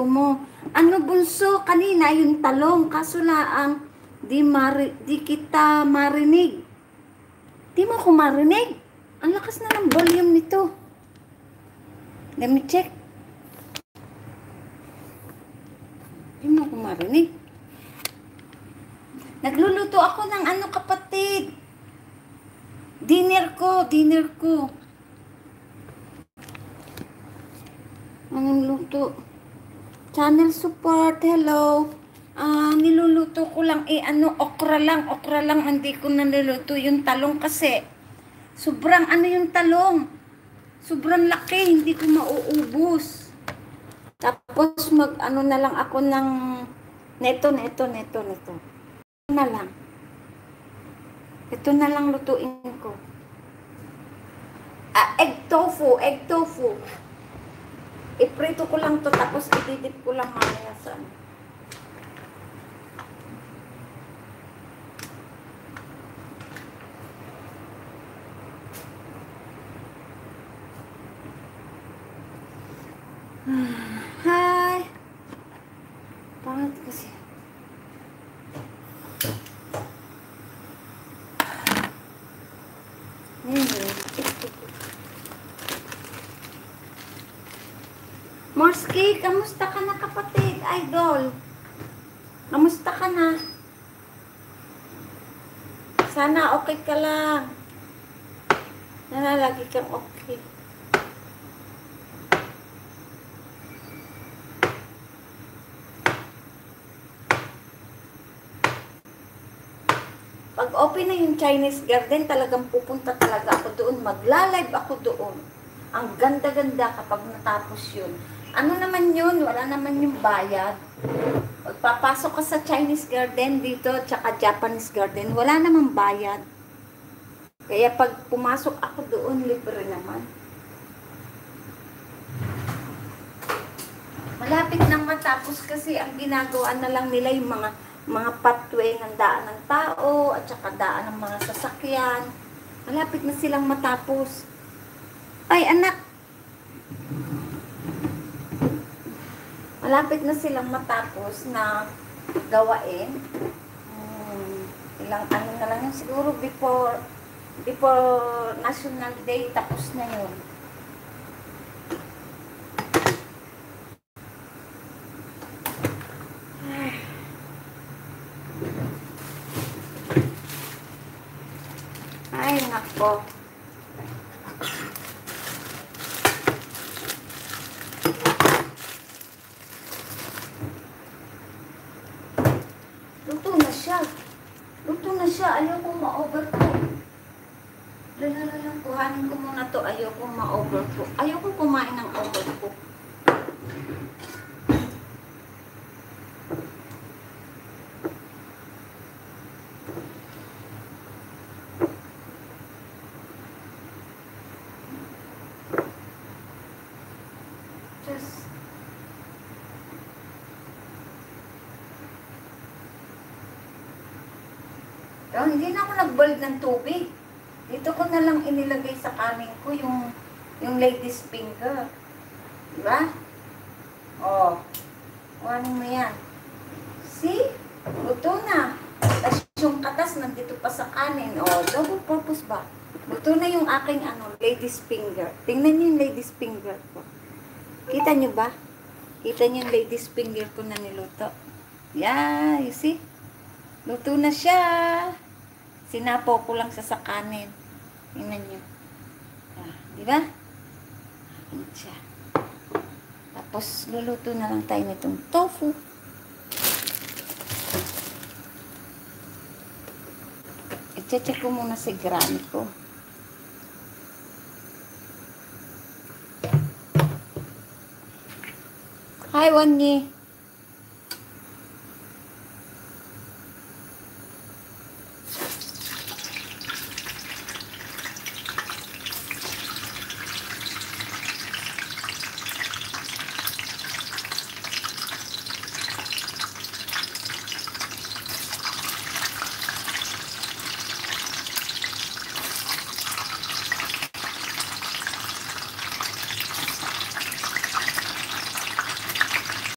mo. Ano bunso, kanina yung talong, kaso laang di kita marinig. Di mo ako marinig. Ang lakas na ng volume nito. Let me check. Di mo ako marinig. Nagluluto ako ng ano, kapatid. Dinner ko. Anong luto? Channel support, hello. Niluluto ko lang, okra lang, hindi ko niluluto yung talong kasi. Sobrang yung talong. Sobrang laki, hindi ko mauubos. Tapos na lang ako ng neto. Ito na lang lutuin ko. Egg tofu. Iprito ko lang to, tapos ididip ko lang mamaya sa ano. Hi! Pangit kasi. Morski, kamusta ka na, kapatid? Idol. Kamusta ka na? Sana okay ka lang. Sana lagi kang okay. Pag open na yung Chinese garden, talagang pupunta talaga ako doon. Magla-live ako doon. Ang ganda-ganda kapag natapos yun. Ano naman yun? Wala naman yung bayad. Pagpapasok ka sa Chinese garden dito, tsaka Japanese garden, wala namang bayad. Kaya pag pumasok ako doon, libre naman. Malapit nang matapos kasi ang ginagawa na lang nila yung mga pathway ng daan ng tao at saka daan ng mga sasakyan. Malapit na silang matapos. Ay, anak! Malapit na silang matapos na gawain. Ilang ano na lang yun. Siguro before National Day, tapos na yun. Ay, nako. Luto na siya. Ayaw kong ma-overcook. Lang, kuhanin ko muna to. Ayaw kong ma-overcook. Ayaw kong kumain ng overcook. Hindi na ako nag-boil ng tubig. Dito ko na lang inilagay sa kanin ko yung lady's finger. Diba? Oh. Kuhanin mo yan. See? Luto na. Tapos yung katas nandito pa sa kanin. Oh, double purpose ba? Luto na yung aking lady's finger. Tingnan niyo yung lady's finger ko. Kita niyo ba? Kita niyo yung lady's finger ko na niluto. Yeah, you see? Luto na siya. Sinapaw ko lang sa kanin. Tingnan nyo. Diba? Ayan siya. Tapos, luluto na lang tayo nitong tofu. I-check ko muna si granny ko. Hi, Wanyi.